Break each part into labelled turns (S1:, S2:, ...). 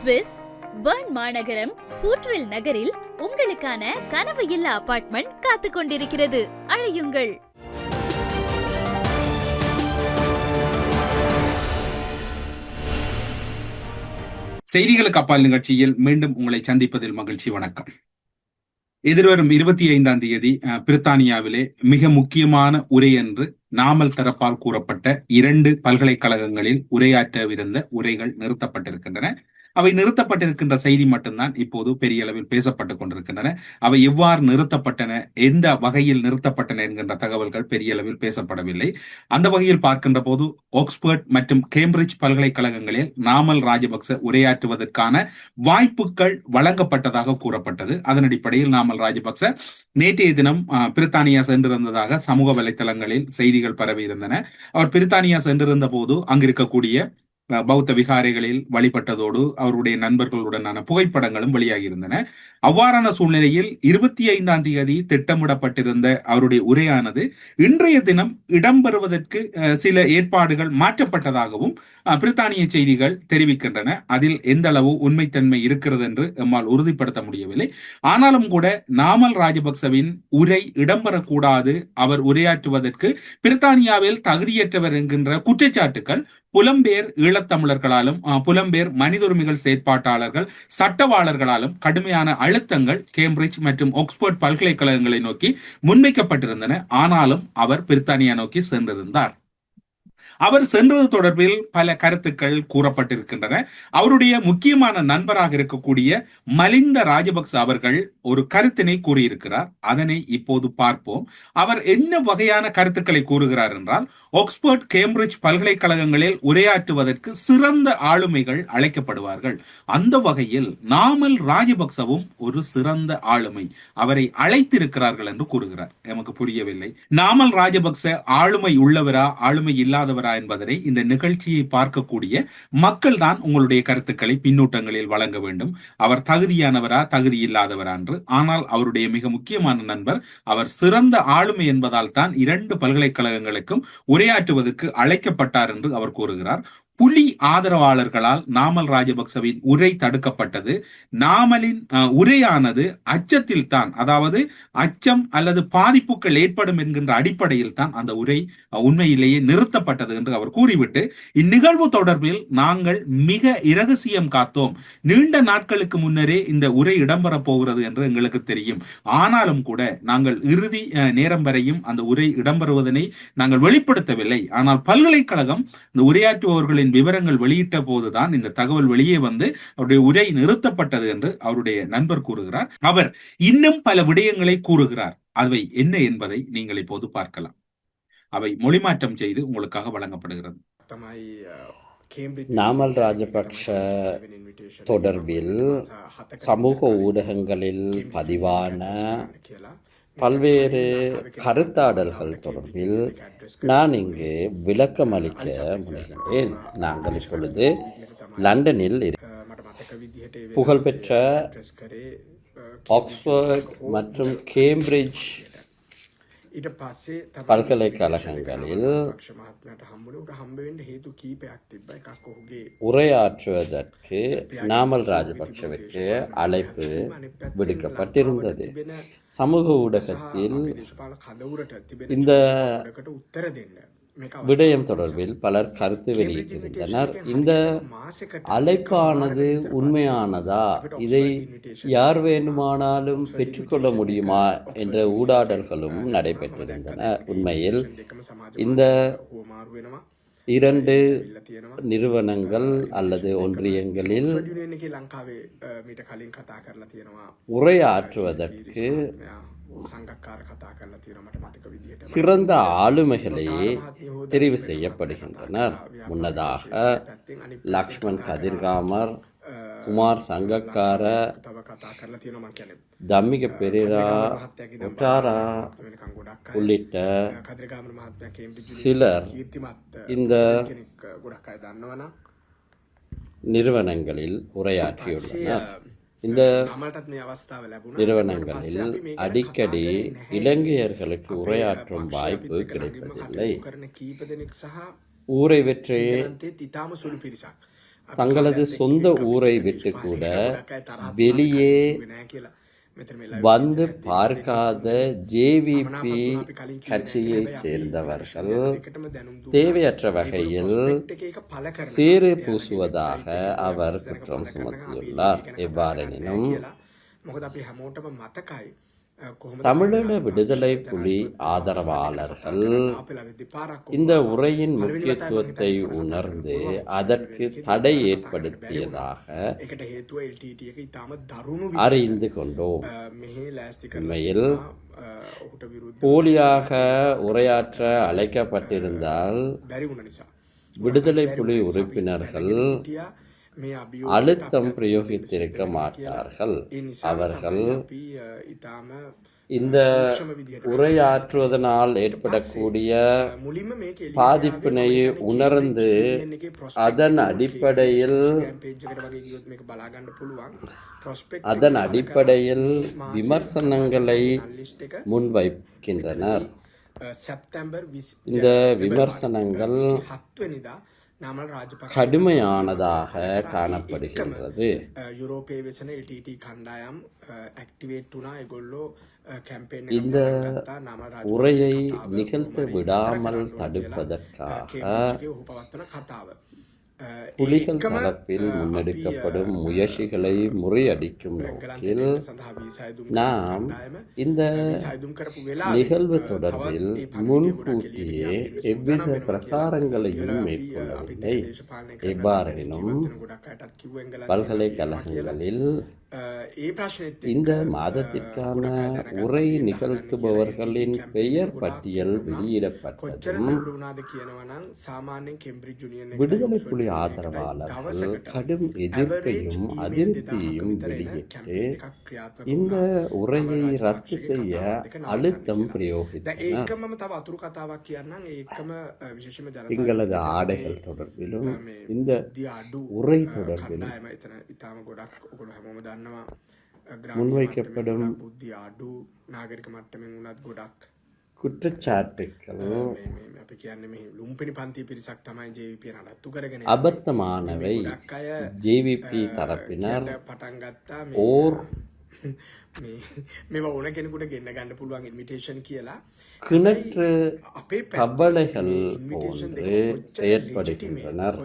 S1: Swiss burn மாநகரம் ஹூட்வில் நகரில் உங்களுக்கான கனவு இல்ல அபார்ட்மெண்ட் காத்துக் கொண்டிருக்கிறது. அழையுங்கள்.
S2: செய்திகளுக்கு அப்பால் நிகழ்ச்சியில் மீண்டும் உங்களை சந்திப்பதில் மகிழ்ச்சி. வணக்கம். எதிர்வரும் 25ஆம் தேதி பிரித்தானியாவிலே மிக முக்கியமான உரை என்று நாமல் தரப்பால் கூறப்பட்ட 2 பல்கலைக்கழகங்களில் உரையாற்றவிருந்த உரைகள் நிறுத்தப்பட்டிருக்கின்றன. அவை நிறுத்தப்பட்டிருக்கின்ற செய்தி மட்டும்தான் இப்போது பெரிய அளவில் பேசப்பட்டுக் கொண்டிருக்கின்றன. அவை எவ்வாறு நிறுத்தப்பட்டன, எந்த வகையில் நிறுத்தப்பட்டன என்கின்ற தகவல்கள் பெரிய அளவில் பேசப்படவில்லை. அந்த வகையில் பார்க்கின்ற போது ஆக்ஸ்போர்ட் மற்றும் கேம்பிரிட்ஜ் பல்கலைக்கழகங்களில் நாமல் ராஜபக்ச உரையாற்றுவதற்கான வாய்ப்புகள் வழங்கப்பட்டதாக கூறப்பட்டது. அதன் அடிப்படையில் நாமல் ராஜபக்ச நேற்றைய தினம் பிரித்தானியா சென்றிருந்ததாக சமூக வலைதளங்களில் செய்திகள் பரவி இருந்தன. அவர் பிரித்தானியா சென்றிருந்த போது அங்கிருக்கக்கூடிய பௌத்த விகாரைகளில் வழிபட்டதோடு அவருடைய நண்பர்களுடனான புகைப்படங்களும் வெளியாகி இருந்தன. அவ்வாறான சூழ்நிலையில் 25ஆம் தேதி திட்டமிடப்பட்டிருந்த அவருடைய உரையானது இன்றைய தினம் இடம்பெறுவதற்கு சில ஏற்பாடுகள் மாற்றப்பட்டதாகவும் பிரித்தானிய செய்திகள் தெரிவிக்கின்றன. அதில் எந்த அளவு உண்மைத்தன்மை இருக்கிறது என்று நம்மால் உறுதிப்படுத்த முடியவில்லை. ஆனாலும் கூட நாமல் ராஜபக்சவின் உரை இடம்பெறக்கூடாது, அவர் உரையாற்றுவதற்கு பிரித்தானியாவில் தகுதியற்றவர் என்கின்ற குற்றச்சாட்டுக்கள் புலம்பெயர் ஈழத்தமிழர்களாலும் புலம்பெயர் மனித உரிமைகள் செயற்பாட்டாளர்கள் சட்டவாளர்களாலும் கடுமையான அழுத்தங்கள் கேம்பிரிட்ஜ் மற்றும் ஆக்ஸ்போர்ட் பல்கலைக்கழகங்களை நோக்கி முன்வைக்கப்பட்டிருந்தன. ஆனாலும் அவர் பிரித்தானியா நோக்கி சென்றிருந்தார். அவர் சென்றது தொடர்பில் பல கருத்துக்கள் கூறப்பட்டிருக்கின்றன. அவருடைய முக்கியமான நண்பராக இருக்கக்கூடிய மலிந்த ராஜபக்ச அவர்கள் ஒரு கருத்தினை கூறியிருக்கிறார். அதனை இப்போது பார்ப்போம். அவர் என்ன வகையான கருத்துக்களை கூறுகிறார் என்றால், ஆக்ஸ்போர்ட் கேம்பிரிட்ஜ் பல்கலைக்கழகங்களில் உரையாற்றுவதற்கு சிறந்த ஆளுமைகள் அழைக்கப்படுவார்கள். அந்த வகையில் நாமல் ராஜபக்சவும் ஒரு சிறந்த ஆளுமை, அவரை அழைத்திருக்கிறார்கள் என்று கூறுகிறார். நமக்கு புரியவில்லை. நாமல் ராஜபக்ச ஆளுமை உள்ளவரா ஆளுமை இல்லாதவரா என்பதனை இந்த நிகழ்ச்சியை பார்க்கக்கூடிய மக்கள் தான் உங்களுடைய கருத்துக்களை பின்னூட்டங்களில் வழங்க வேண்டும். அவர் தகுதியானவரா தகுதி இல்லாதவரா என்று. ஆனால் அவருடைய மிக முக்கியமான நண்பர் அவர் சிறந்த ஆளுமை என்பதால் தான் 2 பல்கலைக்கழகங்களுக்கும் உரையாற்றுவதற்கு அழைக்கப்பட்டார் என்று அவர் கூறுகிறார். புலி ஆதரவாளர்களால் நாமல் ராஜபக்சவின் உரை தடுக்கப்பட்டது. நாமலின் உரையானது அச்சத்தில் தான், அதாவது அச்சம் அல்லது பாதிப்புகள் ஏற்படும் என்கின்ற அடிப்படையில் தான் அந்த உரை உண்மையிலேயே நிறுத்தப்பட்டது என்று அவர் கூறிவிட்டு, இந்நிகழ்வு தொடர்பில் நாங்கள் மிக இரகசியம் காத்தோம். நீண்ட நாட்களுக்கு முன்னரே இந்த உரை இடம்பெறப் போகிறது என்று எங்களுக்கு தெரியும். ஆனாலும் கூட நாங்கள் இறுதி நேரம் வரையும் அந்த உரை இடம்பெறுவதனை நாங்கள் வெளிப்படுத்தவில்லை. ஆனால் பல்கலைக்கழகம் இந்த உரையாற்றுபவர்களின் விவரங்கள் வெளியிட்ட போதுதான் இந்த தகவல் வெளியே வந்து அவருடைய உரை நிறுத்தப்பட்டது என்று அவருடைய நண்பர் கூறுகிறார். அவர் இன்னும் பல விடயங்களை கூறுகிறார். அவை என்ன என்பதை நீங்கள் இப்போது பார்க்கலாம். அவை மொழிமாற்றம் செய்து உங்களுக்காக வழங்கப்படுகிறது.
S3: நாமல் ராஜபக்ஷ தொடர்பில் சமூக ஊடகங்களில் பதிவான பல்வேறு கருத்தாடல்கள் தொடர்பில் நான் இங்கு விளக்கம் அளிக்க முனைகின்றேன். நாங்கள் இப்பொழுது லண்டனில் புகழ்பெற்ற ஆக்ஸ்போர்ட் மற்றும் கேம்பிரிட்ஜ் பல்கலைக்கழகங்களில் உரையாற்றுவதற்கு நாமல் ராஜபக்சவிற்கு அழைப்பு விடுக்கப்பட்டிருந்தது. சமூக ஊடகத்தில் இந்த விடயம் தொடர்பில் பலர் கருத்து வெளியிட்டிருந்தனர். இந்த அழைப்பானது உண்மையானதா, இதை யார் வேண்டுமானாலும் பெற்றுக்கொள்ள முடியுமா என்ற ஊடாடல்களும் நடைபெற்றிருந்தன. உண்மையில் இந்த 2 நிறுவனங்கள் அல்லது ஒன்றியங்களில் உரையாற்றுவதற்கு சிறந்த ஆளுமைகளே தெரிவு செய்யப்படுகின்றனர். முன்னதாக லக்ஷ்மண் கதிர்காமர், குமார் சங்கக்கார, தம்மிக பெரேரா, ஒட்டாரா உள்ளிட்ட சிலர் இந்த நிறுவனங்களில் உரையாற்றியுள்ளனர். இந்த நிறுவனங்களில் அடிக்கடி இலங்கையர்களுக்கு உரையாற்றும் வாய்ப்பு கிடைப்பதில்லை. ஊரை வெற்றி தங்களது சொந்த ஊரை விட்டு கூட வெளியே வந்து பார்க்காத ஜேவிபி கட்சியைச் சேர்ந்தவர்கள் தேவையற்ற வகையில் சேறு பூசுவதாக அவர் குற்றம் சுமத்தியுள்ளார். எவ்வாறெனினும் தமிழீழ விடுதலை புலி ஆதரவாளர்கள் இந்த உரையின் முக்கியத்துவத்தை உணர்ந்து அதற்கு தடை ஏற்படுத்தியதாக அறிந்து கொண்டோம். உண்மையில் போலியாக உரையாற்ற அழைக்கப்பட்டிருந்தால் விடுதலை புலி உறுப்பினர்கள் அழுத்தம் பிரயோகித்திருக்க மாட்டார்கள். அவர்கள் இந்த உரையாற்றுவதனால் ஏற்படக்கூடிய பாதிப்பினை உணர்ந்து அதன் அடிப்படையில் விமர்சனங்களை முன்வைக்கின்றனர். இந்த விமர்சனங்கள் கடுமையானதாக காணப்படுகின்றது. இந்த உரையை நிகழ்த்த விடாமல் தடுப்பதற்காக புலிகள் தரப்பில் முன்னெடுக்கப்படும் முயற்சிகளை முறியடிக்கும் நோக்கில் நாம் இந்த நிகழ்வு தொடர்பில் முன்கூட்டியே எவ்வித பிரசாரங்களையும் மேற்கொள்ளவில்லை. எவ்வாறெனினும் பல்கலைக்கழகங்களில் இந்த மாதத்திற்கான உரை நிகழ்த்துபவர்களின் பெயர் பட்டியல் வெளியிடப்பட்டதும் விடுதலை புலி ஆதரவாளர்கள் கடும் எதிர்ப்பையும் அதிருப்தியையும் வெளியிட்டு இந்த உரையை ரத்து செய்ய அழுத்தம் பிரயோகித்தனர். எங்களது ஆடைகள் தொடர்பிலும் இந்த உரை தொடர்பிலும் முன்வைக்கப்படும் குற்றச்சாட்டுகள் அபத்தமானவை. ஜேவிபி தரப்பினர் ஓர் கிணற்று கபளைகள் போன்று செயற்படுகின்றனர்.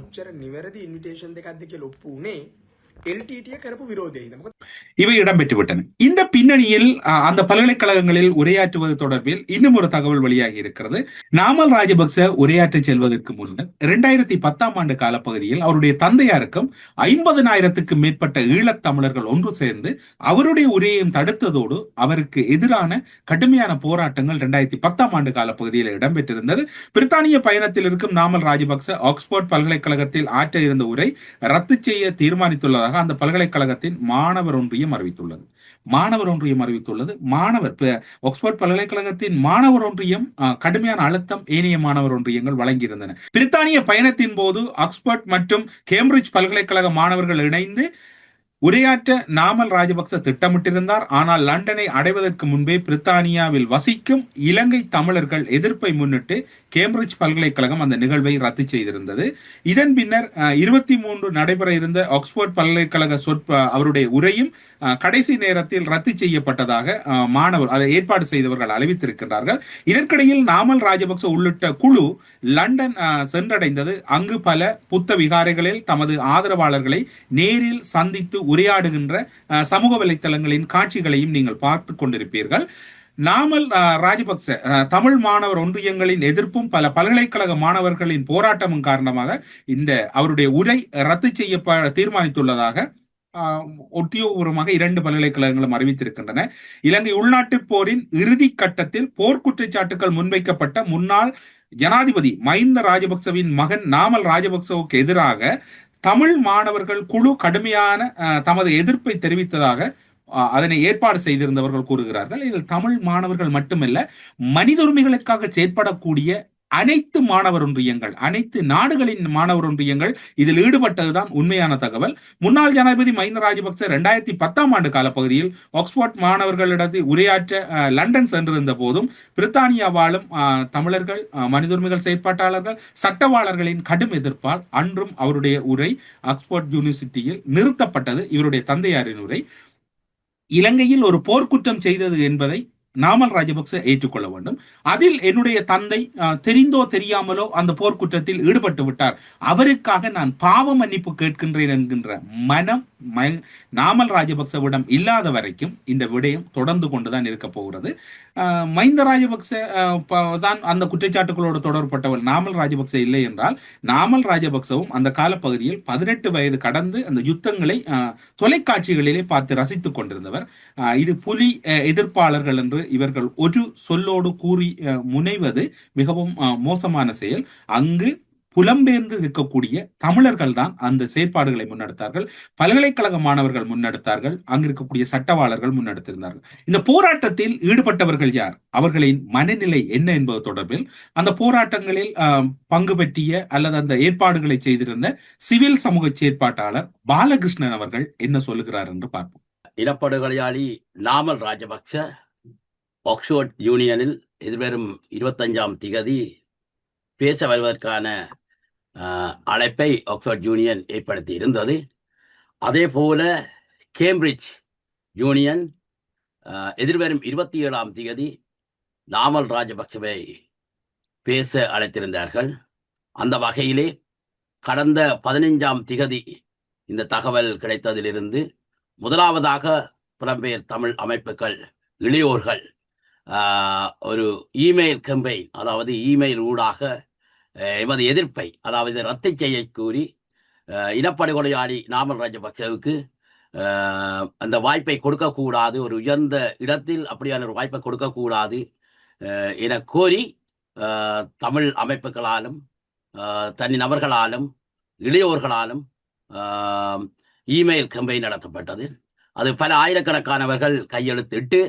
S2: இவை இடம்பெற்றுவிட்டன. இந்த பின்னணியில் அந்த பல்கலைக்கழகங்களில் உரையாற்றுவது தொடர்பில் இன்னும் ஒரு தகவல் வெளியாகி இருக்கிறது. நாமல் ராஜபக்ச உரையாற்ற செல்வதற்கு முன்னர் 2010 ஆண்டு காலப்பகுதியில் அவருடைய தந்தையாருக்கும் 50,000க்கும் மேற்பட்ட ஈழத்தமிழர்கள் ஒன்று சேர்ந்து அவருடைய உரையையும் தடுத்ததோடு அவருக்கு எதிரான கடுமையான போராட்டங்கள் 2010 ஆண்டு காலப்பகுதியில் இடம்பெற்றிருந்தது. பிரித்தானிய பயணத்தில் இருக்கும் நாமல் ராஜபக்ச ஆக்ஸ்போர்ட் பல்கலைக்கழகத்தில் ஆற்ற இருந்த உரை ரத்து செய்ய தீர்மானித்துள்ளதாக அந்த பல்கலைக்கழகத்தின் மாணவர் ஒன்றியம் அறிவித்துள்ளது. ஆக்ஸ்போர்ட் பல்கலைக்கழகத்தின் மாணவர் ஒன்றியம் கடுமையான அழுத்தம் ஏனைய மாணவர் ஒன்றியங்கள் வழங்கியிருந்தன. பிரித்தானிய பயணத்தின் போது ஆக்ஸ்போர்ட் மற்றும் கேம்பிரிட்ஜ் பல்கலைக்கழக மாணவர்கள் இணைந்து உரையாற்ற நாமல் ராஜபக்ச திட்டமிட்டிருந்தார். ஆனால் லண்டனை அடைவதற்கு முன்பே பிரித்தானியாவில் வசிக்கும் இலங்கை தமிழர்கள் எதிர்ப்பை முன்னிட்டு கேம்பிரிட்ஜ் பல்கலைக்கழகம் அந்த நிகழ்வை ரத்து செய்திருந்தது. இதன் பின்னர் 23 நடைபெற இருந்த ஆக்ஸ்போர்ட் பல்கலைக்கழக அவருடைய உரையும் கடைசி நேரத்தில் ரத்து செய்யப்பட்டதாக மாணவர் அதை ஏற்பாடு செய்தவர்கள் அறிவித்திருக்கிறார்கள். இதற்கிடையில் நாமல் ராஜபக்ச உள்ளிட்ட குழு லண்டன் சென்றடைந்தது. அங்கு பல புத்த விகாரைகளில் தமது ஆதரவாளர்களை நேரில் சந்தித்து உரையாடுகின்ற சமூக வலைத்தளங்களின் காட்சிகளையும் நீங்கள் பார்த்து கொண்டிருப்பீர்கள். நாமல் ராஜபக்ச தமிழ் மாணவர் ஒன்றியங்களின் எதிர்ப்பும் பல பல்கலைக்கழக மாணவர்களின் போராட்டமும் காரணமாக இந்த அவருடைய உரை ரத்து செய்ய தீர்மானித்துள்ளதாக ஒட்டியோபூர்வமாக 2 பல்கலைக்கழகங்களும் அறிவித்திருக்கின்றன. இலங்கை உள்நாட்டு போரின் இறுதி கட்டத்தில் போர்க்குற்றச்சாட்டுகள் முன்வைக்கப்பட்ட முன்னாள் ஜனாதிபதி மஹிந்த ராஜபக்சவின் மகன் நாமல் ராஜபக்சவுக்கு எதிராக தமிழ் மாணவர்கள் குழு கடுமையான தமது எதிர்ப்பை தெரிவித்ததாக அதனை ஏற்பாடு செய்திருந்தவர்கள் கூறுகிறார்கள். இதில் தமிழ் மாணவர்கள் மட்டுமல்ல, மனித உரிமைகளுக்காக செயற்படக்கூடிய அனைத்து மாணவர் ஒன்றியங்கள், அனைத்து நாடுகளின் மாணவர் ஒன்றியங்கள் இதில் ஈடுபட்டதுதான் உண்மையான தகவல். முன்னாள் ஜனாதிபதி மஹிந்த ராஜபக்ச 2010 ஆண்டு காலப்பகுதியில் ஆக்ஸ்போர்ட் மாணவர்களிடத்தில் உரையாற்ற லண்டன் சென்றிருந்த போதும் பிரித்தானியா வாழும் தமிழர்கள், மனித உரிமைகள் செயற்பாட்டாளர்கள், சட்டவாளர்களின் கடும் எதிர்ப்பால் அன்றும் அவருடைய உரை ஆக்ஸ்போர்ட் யூனிவர்சிட்டியில் நிறுத்தப்பட்டது. இவருடைய தந்தையாரின் உரை இலங்கையில் ஒரு போர்க்குற்றம் செய்தது என்பதை நாமல் ராஜபக்ச ஏற்றுக்கொள்ள வேண்டும். அதில் என்னுடைய தந்தை தெரிந்தோ தெரியாமலோ அந்த போர்க்குற்றத்தில் ஈடுபட்டு விட்டார், அவருக்காக நான் பாவ மன்னிப்பு கேட்கின்றேன் என்கின்ற மனம் நாமல் ராஜபக்சவிடம் இல்லாத வரைக்கும் இந்த விடயம் தொடர்ந்து கொண்டுதான் இருக்க போகிறது. மஹிந்த ராஜபக்ச தான் அந்த குற்றச்சாட்டுகளோடு தொடர்பட்டவர், நாமல் ராஜபக்ச இல்லை என்றால் நாமல் ராஜபக்சவும் அந்த காலப்பகுதியில் 18 வயது கடந்து அந்த யுத்தங்களை தொலைக்காட்சிகளிலே பார்த்து ரசித்துக் கொண்டிருந்தவர். இது புலி எதிர்ப்பாளர்கள் என்று இவர்கள் ஒரு சொல்லோடு கூறி முனைவது மிகவும் மோசமான செயல். அங்கு புலம்பெயர்ந்து இருக்கக்கூடிய தமிழர்கள் தான் அந்த செயற்பாடுகளை முன்னெடுத்தார்கள், பல்கலைக்கழக மாணவர்கள் முன்னெடுத்தார்கள், அங்கு இருக்கக்கூடிய சட்டவாளர்கள் முன்னெடுத்திருந்தார்கள். இந்த போராட்டத்தில் ஈடுபட்டவர்கள் யார், அவர்களின் மனநிலை என்ன என்பது தொடர்பில் அந்த போராட்டங்களில் பங்கு பற்றிய அல்லது அந்த ஏற்பாடுகளை செய்திருந்த சிவில் சமூக செயற்பாட்டாளர் பாலகிருஷ்ணன் அவர்கள் என்ன சொல்லுகிறார் என்று பார்ப்போம்.
S4: இனப்படுகொலையாளி நாமல் ராஜபக்ச ஆக்ஸ்போர்ட் யூனியனில் எதிர்வரும் 25ஆம் திகதி பேச வருவதற்கான அழைப்பை ஆக்ஸ்போர்ட் யூனியன் ஏற்படுத்தி இருந்தது. அதே போல கேம்பிரிட்ஜ் யூனியன் எதிர்வரும் 27ஆம் திகதி நாமல் ராஜபக்சவை பேச அழைத்திருந்தார்கள். அந்த வகையிலே கடந்த 15ஆம் திகதி இந்த தகவல் கிடைத்ததிலிருந்து முதலாவதாக புலம்பெயர் தமிழ் அமைப்புகள், இளையோர்கள் ஒரு இமெயில் கம்பெயின், அதாவது இமெயில் ஊடாக எமது எதிர்ப்பை, அதாவது ரத்து செய்ய கூறி இனப்படுகொலையாளி நாமல் ராஜபக்சவுக்கு அந்த வாய்ப்பை கொடுக்கக்கூடாது, ஒரு உயர்ந்த இடத்தில் அப்படியான ஒரு வாய்ப்பை கொடுக்கக்கூடாது என கோரி தமிழ் அமைப்புகளாலும் தனி நபர்களாலும் இளையோர்களாலும் இமெயில் கம்பெயின் நடத்தப்பட்டது. அது பல ஆயிரக்கணக்கானவர்கள் கையெழுத்திட்டு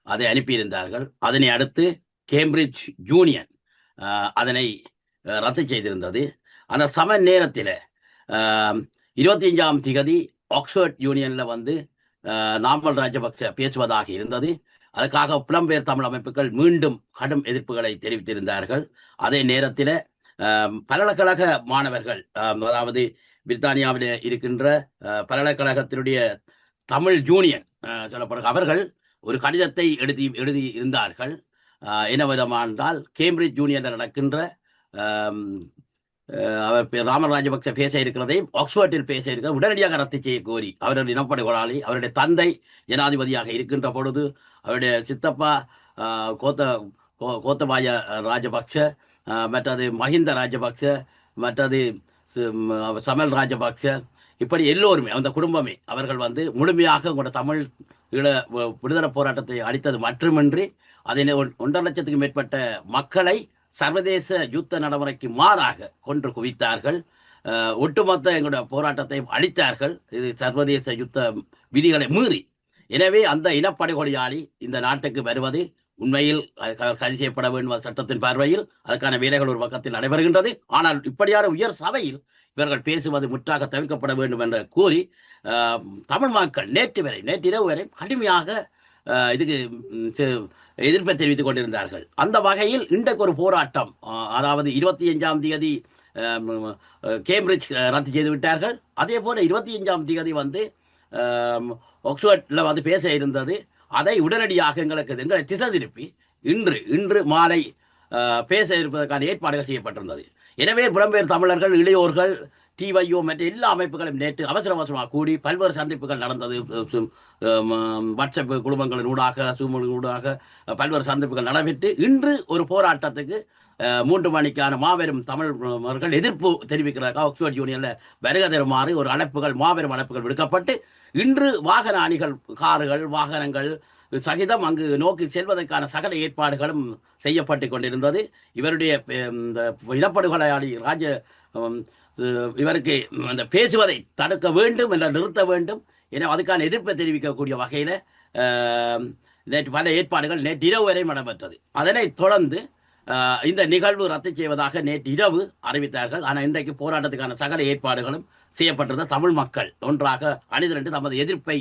S4: அதை அனுப்பியிருந்தார்கள். அதனை அடுத்து கேம்பிரிட்ஜ் யூனியன் அதனை ரத்து செய்திருந்தது. அந்த சம நேரத்தில் 25ஆம் திகதி ஆக்ஸ்போர்ட் யூனியனில் வந்து நாமல் ராஜபக்ச பேசுவதாக இருந்தது. அதற்காக புலம்பெயர் தமிழ் அமைப்புகள் மீண்டும் கடும் எதிர்ப்புகளை தெரிவித்திருந்தார்கள். அதே நேரத்தில் பல்கலைக்கழக மாணவர்கள், அதாவது பிரித்தானியாவில் இருக்கின்ற பல்கலைக்கழகத்தினுடைய தமிழ் யூனியன் சொல்லப்படுற அவர்கள் ஒரு கடிதத்தை எழுதி இருந்தார்கள். என்ன விதமானால் கேம்பிரிட்ஜ் யூனியனில் நடக்கின்ற அவர் ராமல் ராஜபக்ச பேச இருக்கிறதையும் ஆக்ஸ்போர்ட்டில் பேச இருக்கிறது உடனடியாக ரத்து செய்ய கோரி, அவருடைய இனப்படுகொலையாளி, அவருடைய தந்தை ஜனாதிபதியாக இருக்கின்ற பொழுது அவருடைய சித்தப்பா கோத்தபாய ராஜபக்ச, மற்றது மஹிந்த ராஜபக்ச, மற்றது சமல் ராஜபக்ச, இப்படி எல்லோருமே அந்த குடும்பமே அவர்கள் வந்து முழுமையாக உங்களோட தமிழ் விடுதலை போராட்டத்தை அளித்தது மட்டுமின்றி அதனை 1.5 லட்சத்துக்கு மேற்பட்ட மக்களை சர்வதேச யுத்த நடைமுறைக்கு மாறாக கொன்று குவித்தார்கள். ஒட்டுமொத்த எங்களுடைய போராட்டத்தை அளித்தார்கள், இது சர்வதேச யுத்த விதிகளை மீறி. எனவே அந்த இனப்படுகொலையாளி இந்த நாட்டுக்கு வருவது உண்மையில் கைது செய்யப்பட வேண்டும் சட்டத்தின் பார்வையில். அதற்கான வேலைகள் ஒரு பக்கத்தில் நடைபெறுகின்றது. ஆனால் இப்படியான உயர் சபையில் இவர்கள் பேசுவது முற்றாக தவிர்க்கப்பட வேண்டும் என்று கூறி தமிழ் மக்கள் நேற்றிரவு வரை கடுமையாக இதுக்கு எதிர்ப்பை தெரிவித்துக் கொண்டிருந்தார்கள். அந்த வகையில் இன்றைக்கு ஒரு போராட்டம், அதாவது 25ஆம் தேதி கேம்பிரிட்ஜ் ரத்து செய்து விட்டார்கள். அதே போல 25ஆம் தேதி வந்து ஆக்ஸ்போர்ட்ல வந்து பேச இருந்தது. அதை உடனடியாக எங்களை திசை திருப்பி இன்று மாலை பேச இருப்பதற்கான ஏற்பாடுகள் செய்யப்பட்டிருந்தது. எனவே புலம்பெயர் தமிழர்கள், இளையோர்கள், டிவைஓ மற்ற எல்லா அமைப்புகளும் நேற்று அவசரமாக கூடி பல்வேறு சந்திப்புகள் நடந்தது. வாட்ஸ்அப் குழுமங்களின் ஊடாக, சூமின் ஊடாக பல்வேறு சந்திப்புகள் நடைபெற்று இன்று ஒரு போராட்டத்துக்கு 3 மணிக்கான மாபெரும் தமிழர்கள் எதிர்ப்பு தெரிவிக்கிறதுக்காக ஆக்ஸ்போர்ட் யூனியனில் வருகை தருமாறு ஒரு மாபெரும் அழைப்புகள் விடுக்கப்பட்டு இன்று வாகன அணிகள், கார்கள், வாகனங்கள் சகிதம் அங்கு நோக்கி செல்வதற்கான சகல ஏற்பாடுகளும் செய்யப்பட்டு கொண்டிருந்தது. இவருடைய இனப்படுகொலையாளி இவருக்கு அந்த பேசுவதை தடுக்க வேண்டும் என்ற நிறுத்த வேண்டும் என அதுக்கான எதிர்ப்பை தெரிவிக்கக்கூடிய வகையில் நேற்று பல ஏற்பாடுகள் நேற்று இரவு வரை நடைபெற்றது. அதனைத் தொடர்ந்து இந்த நிகழ்வு ரத்து செய்வதாக நேற்று இரவு அறிவித்தார்கள். ஆனால் இன்றைக்கு போராட்டத்துக்கான சகல ஏற்பாடுகளும் செய்யப்பட்டிருந்த தமிழ் மக்கள் ஒன்றாக அணிதிரண்டு தமது எதிர்ப்பை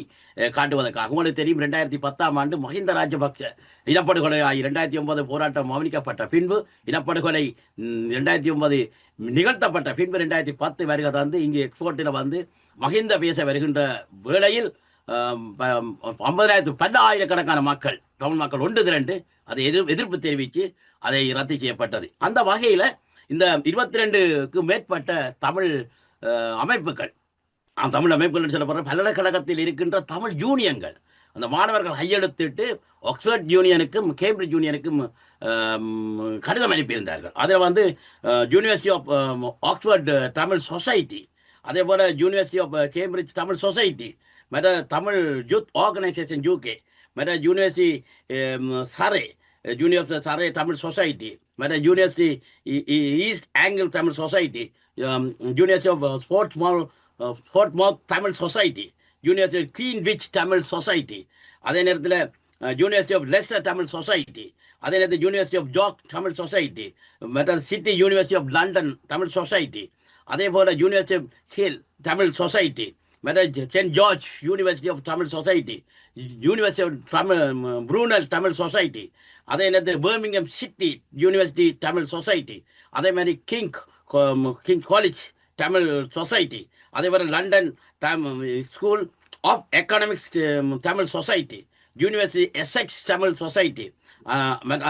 S4: காட்டுவதற்காக. உங்களுக்கு தெரியும், 2010ஆம் ஆண்டு மஹிந்த ராஜபக்ச இனப்படுகொலை 2009 போராட்டம் கவனிக்கப்பட்ட பின்பு, இனப்படுகொலை 2009 நிகழ்த்தப்பட்ட பின்பு 2010 வருகை தந்து இங்கே எக்ஸ்போர்ட்டில் வந்து மஹிந்த பேச வருகின்ற வேளையில் 50,000 10,000கணக்கான மக்கள், தமிழ் மக்கள் ஒன்று திரண்டு அதை எதிர்ப்பு தெரிவித்து அதை ரத்து செய்யப்பட்டது. அந்த வகையில் இந்த 22க்கு மேற்பட்ட தமிழ் அமைப்புகள், தமிழ் அமைப்புகள் சொல்லப்படுற பல்கலைக்கழகத்தில் இருக்கின்ற தமிழ் யூனியன்கள், அந்த மாணவர்கள் கையெழுத்திட்டு ஆக்ஸ்போர்ட் யூனியனுக்கும் கேம்பிரிட்ஜ் யூனியனுக்கும் கடிதம் அனுப்பியிருந்தார்கள். அதில் வந்து university of Oxford Tamil society, அதே போல் university of Cambridge Tamil society, மற்ற தமிழ் யூத் ஆர்கனைசேஷன் யூகே, மற்ற university Surrey, university Surrey Tamil society, மற்ற university East Anglia Tamil society, university of Portsmouth Tamil society, university Greenwich Tamil society, அதே நேரத்தில் university of Leicester Tamil society, அதே நேரத்தில் university of York Tamil society, மற்ற city university of London Tamil society, அதே போல் university of hill Tamil society, மற்ற Saint George university of Tamil society, university of Tamil Brunel Tamil society, அதே நேரத்தில் Birmingham city university Tamil society, அதே மாதிரி கிங் காலேஜ் தமிழ் சொசைட்டி, அதே மாதிரி London school of economics Tamil society, university Essex Tamil society,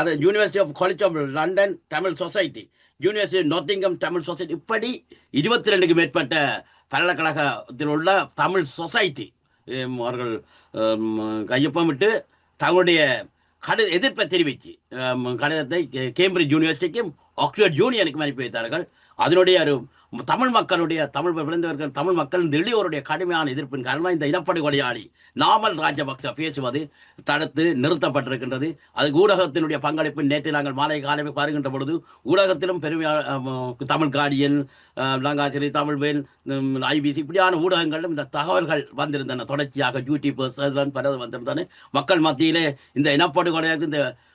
S4: அது university of college of London Tamil society, university Nottingham Tamil society, இப்படி 22க்கு மேற்பட்ட பல்கலைக்கழகத்தில் உள்ள தமிழ் சொசைட்டி அவர்கள் கையொப்பமிட்டு தங்களுடைய எதிர்ப்பை தெரிவித்து கடிதத்தை கேம்பிரிட்ஜ் யூனிவர்சிட்டிக்கும் ஆக்ஸ்போர்ட் யூனியனுக்கும் அனுப்பி வைத்தார்கள். அதனுடைய ஒரு தமிழ் மக்களுடைய விளைந்தவர்கள் தமிழ் மக்கள் எளியோருடைய கடுமையான எதிர்ப்பின் காரணமாக இந்த இனப்படுகொலையாளி நாமல் ராஜபக்ச பேசுவது தடுத்து நிறுத்தப்பட்டிருக்கின்றது. அது ஊடகத்தினுடைய பங்களிப்பு. நேற்று நாங்கள் மாலை காலமே பாருகின்ற பொழுது ஊடகத்திலும் பெருமையாக தமிழ் கார்டியன், லங்காசிரி, தமிழ்வேல், ஐபிசி இப்படியான ஊடகங்களிலும் இந்த தகவல்கள் வந்திருந்தன. தொடர்ச்சியாக யூடியூபர்ஸ் பரவது வந்திருந்தன. மக்கள் மத்தியிலே இந்த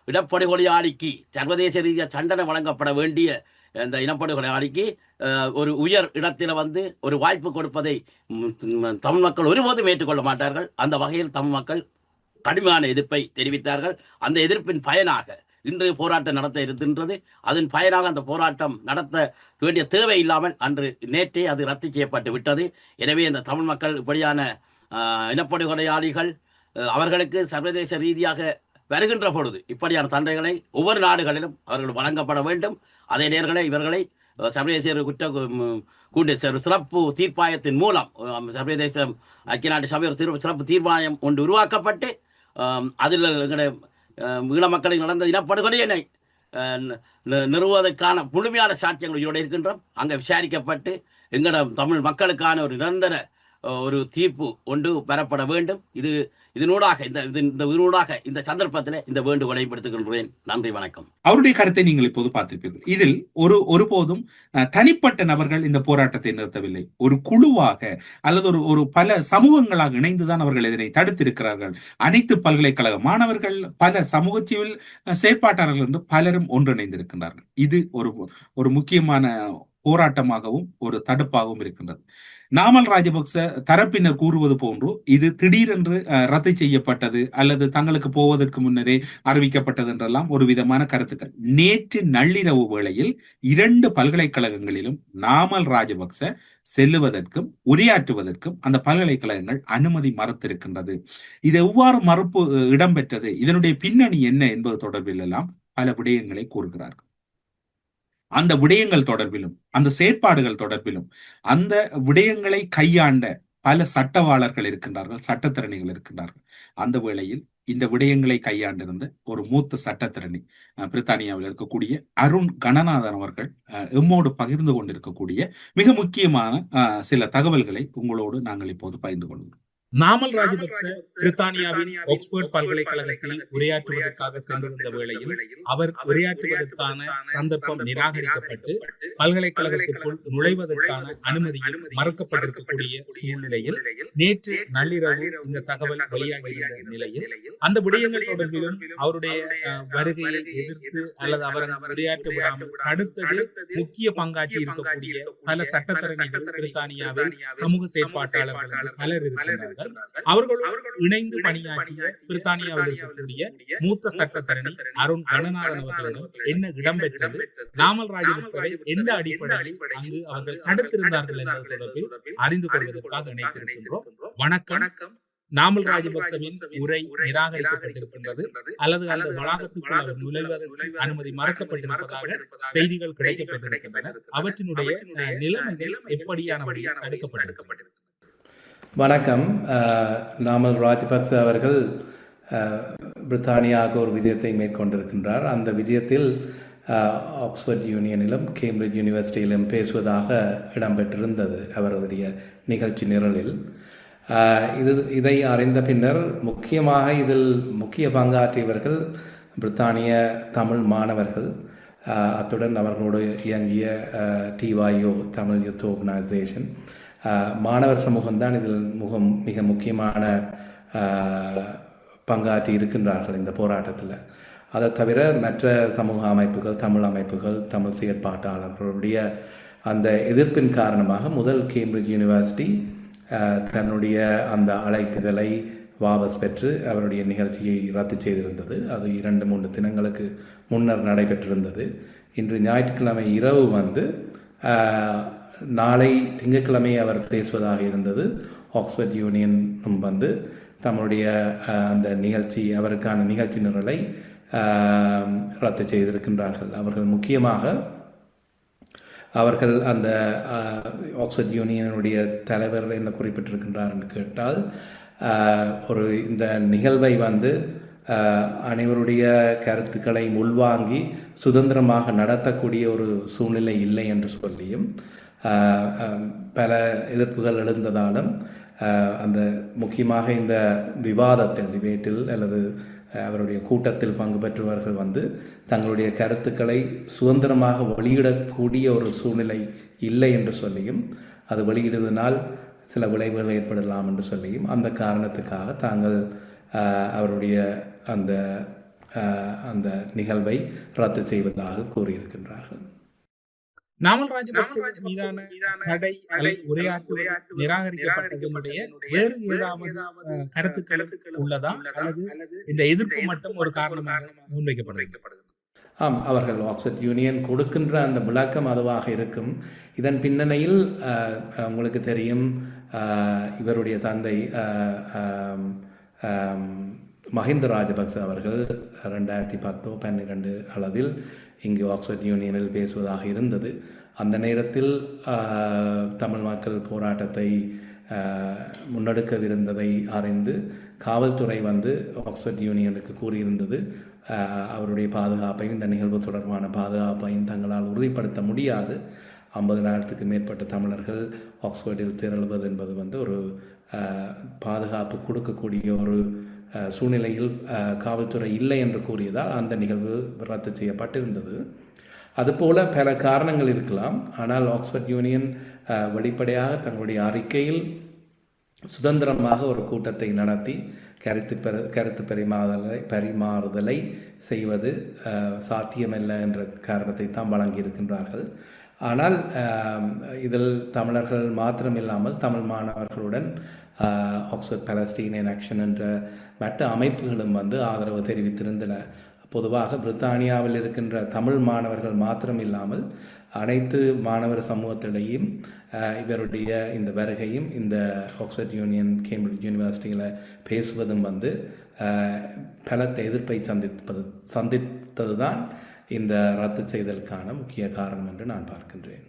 S4: இனப்படுகொலையாளிக்கு சர்வதேச ரீதியாக தண்டனை வழங்கப்பட வேண்டிய இந்த இனப்படுகொலையாளிக்கு ஒரு உயர் இடத்தில் வந்து ஒரு வாய்ப்பு கொடுப்பதை தமிழ் மக்கள் ஒருபோதும் ஏற்றுக்கொள்ள மாட்டார்கள். அந்த வகையில் தமிழ் மக்கள் கடுமையான எதிர்ப்பை தெரிவித்தார்கள். அந்த எதிர்ப்பின் பயனாக இன்று போராட்டம் நடத்த இருக்கின்றது. அதன் பயனாக அந்த போராட்டம் நடத்த வேண்டிய தேவை இல்லாமல் நேற்றே அது ரத்து செய்யப்பட்டு விட்டது. எனவே இந்த தமிழ் மக்கள் இப்படியான இனப்படுகொலையாளிகள் அவர்களுக்கு சர்வதேச ரீதியாக வருகின்ற பொழுது இப்படியான தண்டனைகளை ஒவ்வொரு நாடுகளிலும் அவர்கள் வழங்கப்பட வேண்டும். அதே நேரங்களில் இவர்களை சர்வதேச குற்ற கூட்டு சிறப்பு தீர்ப்பாயத்தின் மூலம் சர்வதேச ஐக்கிய நாட்டு சபை சிறப்பு தீர்மானம் ஒன்று உருவாக்கப்பட்டு அதில் ஈழ மக்களுக்கு நடந்த இனப்படுகொலையினை நிறுவுவதற்கான முழுமையான சாட்சியங்கள் இதோடு இருக்கின்றோம். அங்கே விசாரிக்கப்பட்டு எங்களோட தமிழ் மக்களுக்கான ஒரு நிரந்தர ஒரு தீர்ப்பு ஒன்று பெறப்பட வேண்டும். இதனூடாக இந்த சந்தர்ப்பத்தில் இந்த வேண்டுகோளை படுத்துகின்றேன். நன்றி, வணக்கம்.
S2: அவருடைய கருத்தை நீங்கள் இப்போது பார்த்திருப்பீர்கள். இதில் ஒருபோதும் தனிப்பட்ட நபர்கள் இந்த போராட்டத்தை நிறுத்தவில்லை. ஒரு குழுவாக அல்லது ஒரு பல சமூகங்களாக இணைந்துதான் அவர்கள் இதனை தடுத்திருக்கிறார்கள். அனைத்து பல்கலைக்கழக மாணவர்கள், பல சமூக சிவில் செயற்பாட்டாளர்கள் என்று பலரும் ஒன்றிணைந்திருக்கின்றார்கள். இது ஒரு முக்கியமான போராட்டமாகவும் ஒரு தடுப்பாகவும் இருக்கின்றது. நாமல் ராஜபக்ச தரப்பினர் கூறுவது போன்று இது திடீரென்று ரத்து செய்யப்பட்டது அல்லது தங்களுக்கு போவதற்கு முன்னரே அறிவிக்கப்பட்டது என்றெல்லாம் ஒரு விதமான கருத்துக்கள். நேற்று நள்ளிரவு வேளையில் 2 பல்கலைக்கழகங்களிலும் நாமல் ராஜபக்ச செல்லுவதற்கும் உரையாற்றுவதற்கும் அந்த பல்கலைக்கழகங்கள் அனுமதி மறுத்திருக்கின்றது. இது எவ்வாறு மறுப்பு இடம்பெற்றது, இதனுடைய பின்னணி என்ன என்பது தொடர்பில் எல்லாம் பல விடயங்களை கூறுகிறார்கள். அந்த விடயங்கள் தொடர்பிலும் அந்த செயற்பாடுகள் தொடர்பிலும் அந்த விடயங்களை கையாண்ட பல சட்டவாளர்கள் இருக்கின்றார்கள், சட்டத்திறனிகள் இருக்கின்றார்கள். அந்த வேளையில் இந்த விடயங்களை கையாண்டிருந்த ஒரு மூத்த சட்டத்திறனி பிரித்தானியாவில் இருக்கக்கூடிய அருண் கணநாதன் அவர்கள் எம்மோடு பகிர்ந்து கொண்டிருக்கக்கூடிய மிக முக்கியமான சில தகவல்களை உங்களோடு நாங்கள் இப்போது பகிர்ந்து கொள்கிறோம். நாமல் ராஜபக்ச பிரித்தானியாவின் ஆக்ஸ்போர்ட் பல்கலைக்கழகத்தில் உரையாற்றுவதற்காக சென்றிருந்த வேளையில் அவர் உரையாற்றுவதற்கான சந்தர்ப்பம் நிராகரிக்கப்பட்டு பல்கலைக்கழகத்திற்குள் நுழைவதற்கான அனுமதியும் மறுக்கப்பட்டிருக்கக்கூடிய சூழ்நிலையில் நேற்று நள்ளிரவு இந்த தகவல் வெளியாகியிருந்த நிலையில் அந்த விடயங்கள் தொடர்பிலும் அவருடைய வருகையை எதிர்த்து அல்லது அவர் உரையாற்ற விடாமல் தடுத்தது முக்கிய பங்காற்றி இருக்கக்கூடிய பல சட்டத்தரணிகள் பிரித்தானியாவில் சமூக செயற்பாட்டாளர்கள் பலர் இருக்கின்றார்கள். அவர்களோடு இணைந்து பணியாற்றிய பிரித்தானியாவில் இருக்கக்கூடிய மூத்த சட்டத்தரணி அருண் கணநாதன் அவர்களிடம் என்ன இடம்பெற்றது, நாமல் ராஜபக்சவை எந்த அடிப்படையில் அங்கு அவர்கள் தடுத்திருந்தார்கள் என்பது தொடர்பில் அறிந்து கொள்வதற்காக இணைத்திருக்கின்றோம். வணக்கம். நாமல் ராஜபக்சவின் உரை நிராகரிக்கப்பட்டிருக்கின்றது அல்லது அந்த வளாகத்துக்குள் அவர் நுழைவதற்கு அனுமதி மறுக்கப்பட்டிருப்பதாக செய்திகள் கிடைக்கப்பட்டிருக்கின்றன. அவற்றினுடைய நிலைமைகள் எப்படியானபடி தடுக்கப்பட்டிருக்கின்றன?
S5: வணக்கம். நாமல் ராஜபக்ச அவர்கள் பிரித்தானியாவுக்கு ஒரு விஜயத்தை மேற்கொண்டிருக்கின்றார். அந்த விஜயத்தில் ஆக்ஸ்போர்ட் யூனியனிலும் கேம்பிரிட்ஜ் யூனிவர்சிட்டியிலும் பேசுவதாக இடம்பெற்றிருந்தது அவருடைய நிகழ்ச்சி நிரலில். இதை அறிந்த பின்னர் முக்கியமாக இதில் முக்கிய பங்காற்றியவர்கள் பிரித்தானிய தமிழ் மாணவர்கள், அத்துடன் அவர்களோடு இயங்கிய TYO தமிழ் யூத் ஆர்கனைசேஷன், மாணவர் சமூகம்தான் இதில் மிக முக்கியமான பங்காற்றி இருக்கின்றார்கள் இந்த போராட்டத்தில். அதை தவிர மற்ற சமூக அமைப்புகள், தமிழ் அமைப்புகள், தமிழ் செயற்பாட்டாளர்களுடைய அந்த எதிர்ப்பின் காரணமாக முதல் கேம்பிரிட்ஜ் யூனிவர்சிட்டி தன்னுடைய அந்த அழைப்புதலை வாபஸ் பெற்று அவருடைய நிகழ்ச்சியை ரத்து செய்திருந்தது. அது 2-3 தினங்களுக்கு முன்னர் நடைபெற்றிருந்தது. இன்று ஞாயிற்றுக்கிழமை இரவு நாளை திங்கட்கிழமை அவர் பேசுவதாக இருந்தது. ஆக்ஸ்போர்ட் யூனியனும் தம்முடைய அந்த நிகழ்ச்சி, அவருக்கான நிகழ்ச்சி நிரலை ரத்து செய்திருக்கின்றார்கள். அவர்கள் அந்த ஆக்ஸ்போர்ட் யூனியனுடைய தலைவர் என்ன குறிப்பிட்டிருக்கின்றார் என்று கேட்டால், இந்த நிகழ்வை அனைவருடைய கருத்துக்களை உள்வாங்கி சுதந்திரமாக நடத்தக்கூடிய ஒரு சூழ்நிலை இல்லை என்று சொல்லியும், பல எதிர்ப்புகள் எழுந்ததாலும் அந்த முக்கியமாக இந்த டிபேட்டில் அல்லது அவருடைய கூட்டத்தில் பங்கு பெற்றவர்கள் தங்களுடைய கருத்துக்களை சுதந்திரமாக வெளியிடக்கூடிய ஒரு சூழ்நிலை இல்லை என்று சொல்லியும், அது வெளியிடுவதனால் சில விளைவுகள் ஏற்படலாம் என்று சொல்லியும் அந்த காரணத்துக்காக தாங்கள் அவருடைய அந்த நிகழ்வை ரத்து செய்வதாக கூறியிருக்கின்றார்கள்.
S2: நாமல் ராஜபக்ச மீதான தடை அல்லது உரையாற்றுவது நிராகரிக்கப்பட்டதனுடைய வேறு ஏதாவது கருத்துக்கள் உள்ளதா அல்லது இந்த எதிர்ப்பு மட்டும் ஒரு காரணமாக முன்வைக்கப்படுகிறது?
S5: ஆம், அவர்கள் ஆக்ஸ்போர்ட் யூனியன் கொடுக்கின்ற அந்த விளக்கம் அதுவாக இருக்கும். இதன் பின்னணியில் உங்களுக்கு தெரியும், இவருடைய தந்தை மஹிந்த ராஜபக்ச அவர்கள் 2010-12 அளவில் இங்கு ஆக்ஸ்போர்ட் யூனியனில் பேசுவதாக இருந்தது. அந்த நேரத்தில் தமிழ் மக்கள் போராட்டத்தை முன்னெடுக்கவிருந்ததை அறிந்து காவல்துறை ஆக்ஸ்போர்ட் யூனியனுக்கு கூறியிருந்தது, அவருடைய பாதுகாப்பையும் இந்த நிகழ்வு தொடர்பான பாதுகாப்பையும் தங்களால் உறுதிப்படுத்த முடியாது. 50,000க்கு மேற்பட்ட தமிழர்கள் ஆக்ஸ்போர்டில் திரள்வது என்பது ஒரு பாதுகாப்பு கொடுக்கக்கூடிய ஒரு சூழ்நிலையில் காவல்துறை இல்லை என்று கூறியதால் அந்த நிகழ்வு ரத்து செய்யப்பட்டிருந்தது. அதுபோல பல காரணங்கள் இருக்கலாம். ஆனால் ஆக்ஸ்போர்ட் யூனியன் வெளிப்படையாக தங்களுடைய அறிக்கையில் சுதந்திரமாக ஒரு கூட்டத்தை நடத்தி கருத்து பரிமாறுதலை செய்வது சாத்தியமல்ல என்ற காரணத்தை தான் வழங்கியிருக்கின்றார்கள். ஆனால் இதில் தமிழர்கள் மாத்திரமில்லாமல் தமிழ் மாணவர்களுடன் ஆக்ஸ்போர்ட் பாலஸ்டீனியன் ஆக்ஷன் என்ற மற்ற அமைப்புகளும் ஆதரவு தெரிவித்திருந்தன. பொதுவாக பிரித்தானியாவில் இருக்கின்ற தமிழ் மாணவர்கள் மாத்திரம் இல்லாமல் அனைத்து மாணவர் சமூகத்திடையும் இவருடைய இந்த வருகையும் இந்த ஆக்ஸ்போர்ட் யூனியன் கேம்பிரிட்ஜ் யூனிவர்சிட்டியில் பேசுவதும் பலத்த எதிர்ப்பை சந்தித்தது தான் இந்த ரத்து செய்தலுக்கான முக்கிய காரணம் என்று நான் பார்க்கின்றேன்.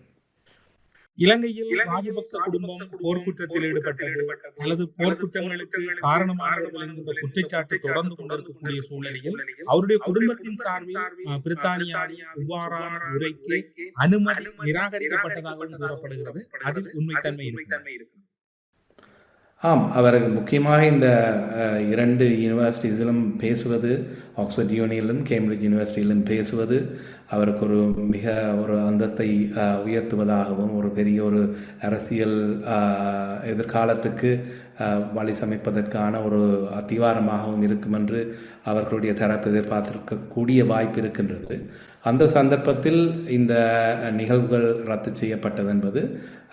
S2: இலங்கையில் ராஜபக்ச குடும்பம் போர்க்குற்றத்தில் ஈடுபட்டது அல்லது போர்க்குற்றங்களுக்கு காரணமானவர்கள் என்கின்ற குற்றச்சாட்டு தொடர்ந்து கொண்டிருக்கக்கூடிய சூழ்நிலையில் அவருடைய குடும்பத்தின் சார்பில் பிரித்தானியாவின் இவ்வாறான உரைக்கு அனுமதி நிராகரிக்கப்பட்டதாகவும் கூறப்படுகிறது. அதில் உண்மைத்தன்மை இருக்கு.
S5: ஆம், அவர் முக்கியமாக இந்த 2 யூனிவர்சிட்டிஸிலும் பேசுவது, ஆக்ஸ்போர்ட் யூனியனிலும் கேம்பிரிட்ஜ் யூனிவர்சிட்டியிலும் பேசுவது அவருக்கு ஒரு அந்தஸ்தை உயர்த்துவதாகவும் ஒரு பெரிய ஒரு அரசியல் எதிர்காலத்துக்கு வழி சமைப்பதற்கான ஒரு அத்திவாரமாகவும் இருக்கும் என்று அவர்களுடைய தரப்பு எதிர்பார்த்திருக்கக்கூடிய வாய்ப்பு இருக்கின்றது. அந்த சந்தர்ப்பத்தில் இந்த நிகழ்வுகள் ரத்து செய்யப்பட்டது என்பது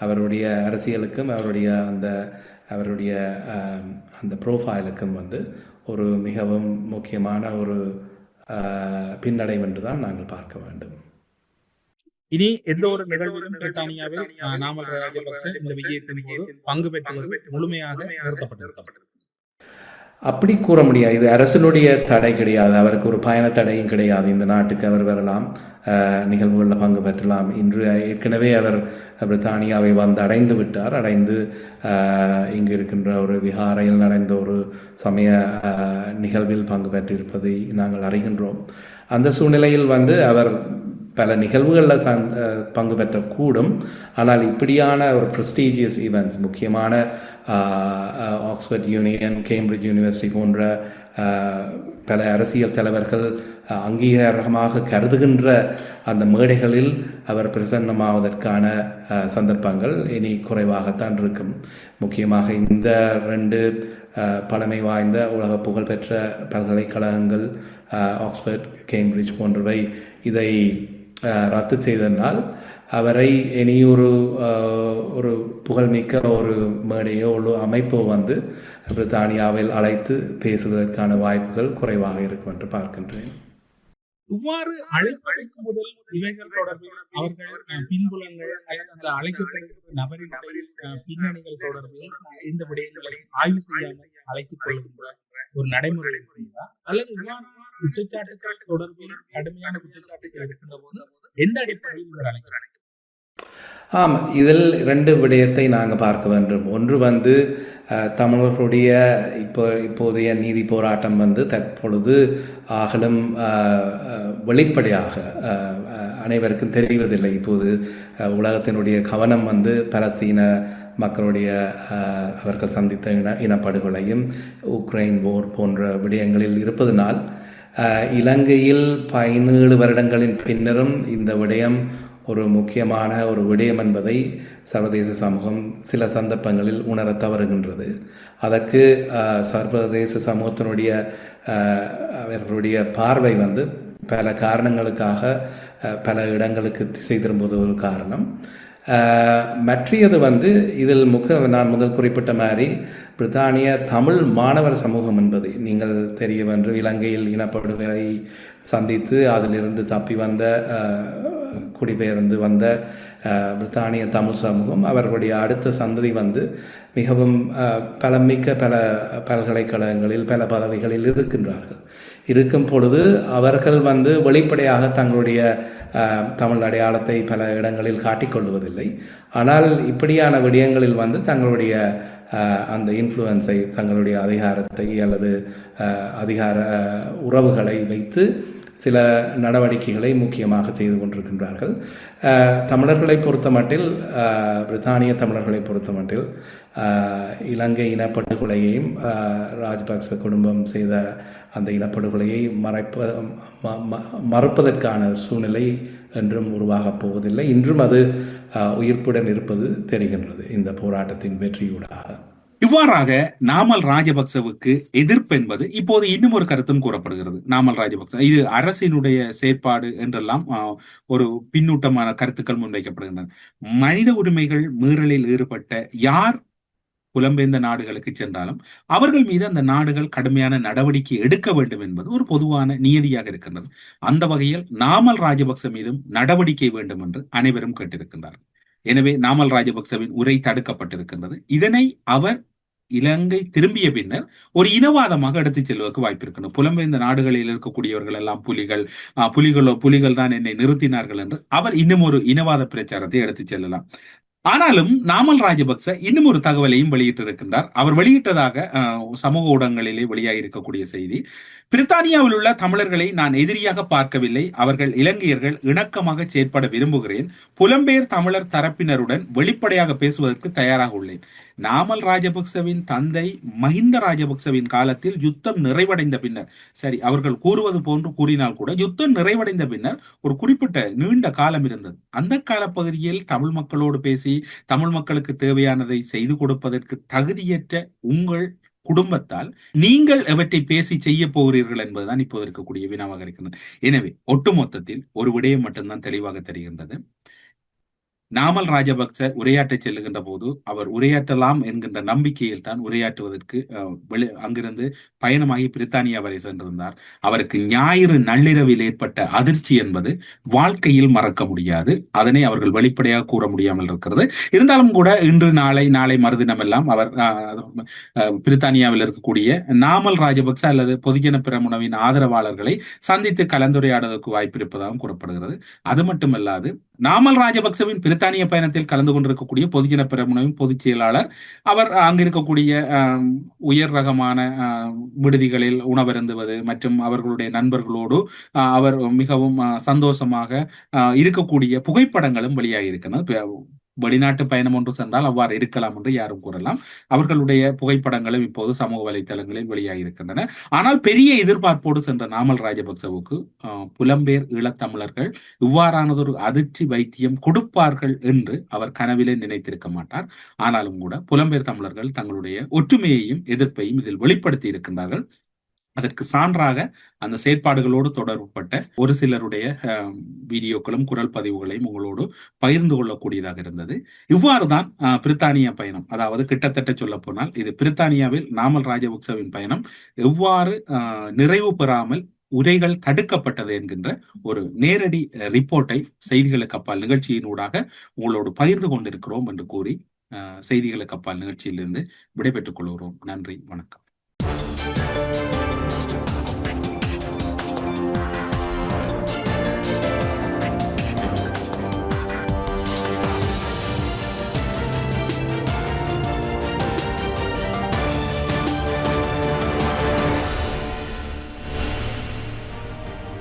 S5: அவருடைய அரசியலுக்கும் அவருடைய அந்த ப்ரோஃபைலுக்கும் ஒரு மிகவும் முக்கியமான ஒரு பின்னடைவு என்று தான் நாங்கள் பார்க்க வேண்டும்.
S2: இனி எந்த ஒரு நிகழ்விலும் பிரித்தானியாவில் நாமல் ராஜபக்ச இந்த விஜயத்தின் போது பங்கு பெற்றுவது முழுமையாக நிறுத்தப்பட்டிருக்கிறது.
S5: அப்படி கூற முடியாது. இது அரசனுடைய தடை கிடையாது, அவருக்கு ஒரு பயண தடையும் கிடையாது. இந்த நாட்டுக்கு அவர் வரலாம், நிகழ்வுகளில் பங்கு பெற்றலாம். இன்று ஏற்கனவே அவர் பிரித்தானியாவை அடைந்து விட்டார். அடைந்து இங்கு இருக்கின்ற ஒரு விஹாரையில் நடந்த ஒரு சமய நிகழ்வில் பங்கு பெற்றிருப்பதை நாங்கள் அறிகின்றோம். அந்த சூழ்நிலையில் அவர் பல நிகழ்வுகளில் பங்கு பெற்றக்கூடும். ஆனால் இப்படியான ஒரு ப்ரெஸ்டீஜியஸ் ஈவெண்ட்ஸ், முக்கியமான ஆக்ஸ்போர்ட் யூனியன், கேம்பிரிட்ஜ் யூனிவர்சிட்டி போன்ற பல அரசியல் தலைவர்கள் அங்கீகாரமாக கருதுகின்ற அந்த மேடைகளில் அவர் பிரசன்னமாவதற்கான சந்தர்ப்பங்கள் இனி குறைவாகத்தான் இருக்கும். முக்கியமாக இந்த 2 பழமை வாய்ந்த உலக புகழ்பெற்ற பல்கலைக்கழகங்கள் ஆக்ஸ்போர்ட், கேம்பிரிட்ஜ் போன்றவை இதை ரத்து செய்ததனால் அவரை இனி ஒரு புகழ்மிக்க ஒரு மேடையோ ஒரு அமைப்போ பிரித்தானியாவில் அழைத்து பேசுவதற்கான வாய்ப்புகள் குறைவாக இருக்கும் என்று பார்க்கின்றேன்.
S2: இவ்வாறு அழைப்பதற்கு முதல் இவைகள் தொடர்பில் அவர்கள் பின்புலங்கள் அல்லது அந்த அழைக்கப்படுகிற நபரினுடைய பின்னணிகள் தொடர்பில் இந்த விடயங்களை ஆய்வு செய்யாமல் அழைத்துக் கொள்கின்ற ஒரு நடைமுறை இருக்கிறதா, அல்லது குற்றச்சாட்டுகள் தொடர்பில் கடுமையான குற்றச்சாட்டுகள் இருக்கின்ற போது எந்த அடிப்படையில் இவர் அழைக்கிறார்?
S5: ஆம், இதில் 2 விடயத்தை நாங்கள் பார்க்க வேண்டும். ஒன்று தமிழர்களுடைய இப்போதைய நீதி போராட்டம் தற்பொழுது ஆகலும் வெளிப்படையாக அனைவருக்கும் தெரிவதில்லை. இப்போது உலகத்தினுடைய கவனம் பலஸ்தீன மக்களுடைய அவர்கள் சந்தித்த இனப்படுகொலையும் உக்ரைன் போர் போன்ற விடயங்களில் இருப்பதனால் இலங்கையில் 17 வருடங்களின் பின்னரும் இந்த விடயம் ஒரு முக்கியமான ஒரு விடயம் என்பதை சர்வதேச சமூகம் சில சந்தர்ப்பங்களில் உணர தவறுகின்றது. அதற்கு சர்வதேச சமூகத்தினுடைய அவர்களுடைய பார்வை பல காரணங்களுக்காக பல இடங்களுக்கு திசை திரும்புவது ஒரு காரணம். மற்றது இதில் நான் முதல் குறிப்பிட்ட மாதிரி பிரித்தானிய தமிழ் மாணவர் சமூகம் என்பது நீங்கள் தெரியவென்று இலங்கையில் இனப்படுகொலை சந்தித்து அதிலிருந்து தப்பி குடிபெயர்ந்து வந்த பிரித்தானிய தமிழ் சமூகம் அவர்களுடைய அடுத்த சந்ததி மிகவும் பலமிக்க பல பல்கலைக்கழகங்களில் பல பதவிகளில் இருக்கின்றார்கள். இருக்கும் பொழுது அவர்கள் வெளிப்படையாக தங்களுடைய தமிழ் அடையாளத்தை பல இடங்களில் காட்டிக்கொள்வதில்லை. ஆனால் இப்படியான விடயங்களில் தங்களுடைய அந்த இன்ஃப்ளூயன்ஸை, தங்களுடைய அதிகாரத்தை அல்லது அதிகார உறவுகளை வைத்து சில நடவடிக்கைகளை முக்கியமாக செய்து கொண்டிருக்கின்றார்கள். தமிழர்களை பொறுத்தமட்டில், பிரித்தானிய தமிழர்களை பொறுத்தமட்டில் இலங்கை இனப்படுகொலையையும் ராஜபக்ச குடும்பம் செய்த அந்த இனப்படுகொலையை மறுப்பதற்கான சூழ்நிலை என்றும் உருவாகப் போவதில்லை. இன்றும் அது உயிர்ப்புடன் இருப்பது தெரிகின்றது இந்த போராட்டத்தின் வெற்றியூடாக.
S2: இவ்வாறாக நாமல் ராஜபக்சவுக்கு எதிர்ப்பு என்பது இப்போது இன்னும் ஒரு கருத்தும் கூறப்படுகிறது. நாமல் ராஜபக்ச இது அரசினுடைய செயற்பாடு என்றெல்லாம் ஒரு பின்னூட்டமான கருத்துக்கள் முன்வைக்கப்படுகின்றன. மனித உரிமைகள் மீறலில் ஈடுபட்ட யார் புலம்பெயர்ந்த நாடுகளுக்கு சென்றாலும் அவர்கள் மீது அந்த நாடுகள் கடுமையான நடவடிக்கை எடுக்க வேண்டும் என்பது ஒரு பொதுவான நியதியாக இருக்கின்றது. அந்த வகையில் நாமல் ராஜபக்ச மீதும் நடவடிக்கை வேண்டும் என்று அனைவரும் கேட்டிருக்கின்றார்கள். எனவே நாமல் ராஜபக்சவின் உரை தடுக்கப்பட்டிருக்கின்றது. இதனை அவர் இலங்கை திரும்பிய பின்னர் ஒரு இனவாதமாக எடுத்துச் செல்வதற்கு வாய்ப்பு இருக்கின்றது. புலம்பெயர்ந்த நாடுகளில் இருக்கக்கூடியவர்கள் எல்லாம் புலிகள் தான் என்னை நிறுத்தினார்கள் என்று அவர் இன்னும் ஒரு இனவாத பிரச்சாரத்தை எடுத்துச் செல்லலாம். ஆனாலும் நாமல் ராஜபக்ச இன்னும் ஒரு தகவலையும் வெளியிட்டிருக்கின்றார். அவர் வெளியிட்டதாக சமூக ஊடகங்களிலே வெளியாகி இருக்கக்கூடிய செய்தி, பிரித்தானியாவில் உள்ள தமிழர்களை நான் எதிரியாக பார்க்கவில்லை. அவர்கள் இலங்கையர்கள், இணக்கமாக செயற்பட விரும்புகிறேன். புலம்பெயர் தமிழர் தரப்பினருடன் வெளிப்படையாக பேசுவதற்கு தயாராக உள்ளேன். நாமல் ராஜபக்சவின் தந்தை மஹிந்த ராஜபக்சவின் காலத்தில் யுத்தம் நிறைவடைந்த பின்னர், சரி அவர்கள் கூறுவது போன்று கூறினால் கூட யுத்தம் நிறைவடைந்த பின்னர் ஒரு குறிப்பிட்ட நீண்ட காலம் இருந்தது. அந்த காலப்பகுதியில் தமிழ் மக்களோடு பேசி தமிழ் மக்களுக்கு தேவையானதை செய்து கொடுப்பதற்கு தகுதியற்ற உங்கள் குடும்பத்தால் நீங்கள் எவற்றை பேசி செய்ய போகிறீர்கள் என்பதுதான் இப்போது இருக்கக்கூடிய வினாவாக இருக்கின்றது. எனவே ஒட்டுமொத்தத்தில் ஒரு விடயம் மட்டும்தான் தெளிவாக தெரிகின்றது. நாமல் ராஜபக்ச உரையாற்ற செல்லுகின்ற போது அவர் உரையாற்றலாம் என்கின்ற நம்பிக்கையில் தான் உரையாற்றுவதற்கு அங்கிருந்து பயணமாகி பிரித்தானியா வரை சென்றிருந்தார். அவருக்கு ஞாயிறு நள்ளிரவில் ஏற்பட்ட அதிர்ச்சி என்பது வாழ்க்கையில் மறக்க முடியாது. அதனை அவர்கள் வெளிப்படையாக கூற முடியாமல் இருக்கிறது. இருந்தாலும் கூட இன்று நாளை மறுதினம் எல்லாம் அவர் பிரித்தானியாவில் இருக்கக்கூடிய நாமல் ராஜபக்ச அல்லது பொதுஜன பிரமுனவின் ஆதரவாளர்களை சந்தித்து கலந்துரையாடுவதற்கு வாய்ப்பு இருப்பதாகவும் கூறப்படுகிறது. அது மட்டுமல்லாது நாமல் ராஜபக்சவின் பிரித்தானிய பயணத்தில் கலந்து கொண்டிருக்கக்கூடிய பொதுஜன பிரமுனவின் பொதுச் செயலாளர் அவர் அங்கிருக்கக்கூடிய உயர் ரகமான விடுதிகளில் உணவருந்துவது மற்றும் அவர்களுடைய நண்பர்களோடு அவர் மிகவும் சந்தோஷமாக இருக்கக்கூடிய புகைப்படங்களும் வெளியாகி இருக்கிறது. வெளிநாட்டு பயணம் ஒன்று சென்றால் அவ்வாறு இருக்கலாம் என்று யாரும் கூறலாம். அவர்களுடைய புகைப்படங்களும் இப்போது சமூக வலைதளங்களில் வெளியாகி இருக்கின்றன. ஆனால் பெரிய எதிர்பார்ப்போடு சென்ற நாமல் ராஜபக்சவுக்கு புலம்பெயர் ஈழத்தமிழர்கள் இவ்வாறானதொரு அதிர்ச்சி வைத்தியம் கொடுப்பார்கள் என்று அவர் கனவிலே நினைத்திருக்க மாட்டார். ஆனாலும் கூட புலம்பெயர் தமிழர்கள் தங்களுடைய ஒற்றுமையையும் எதிர்ப்பையும் இதில் வெளிப்படுத்தி இருக்கின்றார்கள். அதற்கு சான்றாக அந்த செயற்பாடுகளோடு தொடர்புபட்ட ஒரு சிலருடைய வீடியோக்களும் குரல் பதிவுகளையும் உங்களோடு பகிர்ந்து கொள்ளக்கூடியதாக இருந்தது. இவ்வாறுதான் பிரித்தானியா பயணம், அதாவது கிட்டத்தட்ட சொல்ல போனால் இது பிரித்தானியாவில் நாமல் ராஜபக்சவின் பயணம் எவ்வாறு நிறைவு பெறாமல் உரைகள் தடுக்கப்பட்டது என்கின்ற ஒரு நேரடி ரிப்போர்ட்டை செய்திகளுக்கு அப்பால் நிகழ்ச்சியினூடாக உங்களோடு பகிர்ந்து கொண்டிருக்கிறோம் என்று கூறி செய்திகளுக்கு அப்பால் நிகழ்ச்சியிலிருந்து விடைபெற்றுக் கொள்கிறோம். நன்றி, வணக்கம்.